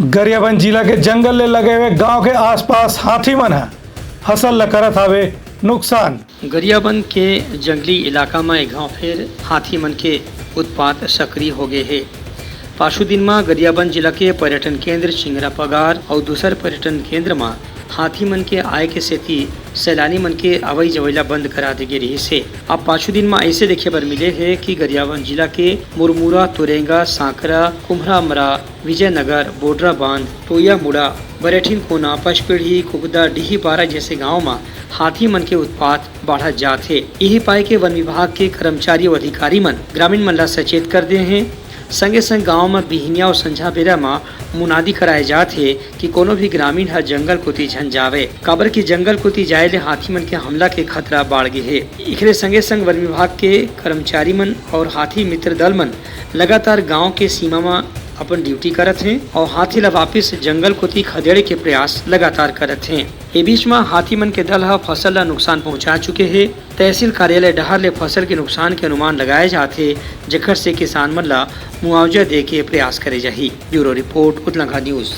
गरियाबंद जिला के जंगल ले लगे हुए गांव के आसपास हाथी मन है फसल ल करत हवे नुकसान। गरियाबंद के जंगली इलाका में एक गाँव फिर हाथी मन के उत्पात सक्रिय हो गए है। पाछू दिन में गरियाबंद जिला के पर्यटन केंद्र चिंगरा पगार और दूसर पर्यटन केंद्र में हाथी मन के आय के सेती सैलानी मन के आवई जवैला बंद करा दे गे रही से। अब पाछू दिन में ऐसे देखे बर मिले है कि गरियाबंद जिला के मुरमुरा, तुरेंगा, सांकरा, कुम्हरामरा, विजयनगर, बोडरा बांध, टोया मुड़ा, बरेठिन कोना, पचपेड़ी, कुगदा, डीही पारा जैसे गाँव में हाथी मन के उत्पात बढ़ा जात है। यही पाए के वन विभाग के कर्मचारी और अधिकारी मन ग्रामीण मन ला सचेत कर दे हैं। संगे संग गाँव में बिहनिया और संझा बेरा में मुनादी कराए जात है कि कोनो भी ग्रामीण हर जंगल कोती झन जावे, काबर की जंगल कोती जाए ले हाथी मन के हमला के खतरा बढ़ गए है। इखरे संगे संग वन विभाग के कर्मचारी मन और हाथी मित्र दल मन लगातार गाँव के सीमा में अपन ड्यूटी करत हैं और हाथी ला वापिस जंगल कोती खदेड़े के प्रयास लगातार करत हैं। ए बीच में हाथी मन के दल ह फसल ला नुकसान पहुंचा चुके हैं। तहसील कार्यालय डहर ले फसल के नुकसान के अनुमान लगाए जाते, जेकर से किसान मन ला मुआवजा दे के प्रयास करे जाही। ब्यूरो रिपोर्ट, उतलंघा न्यूज।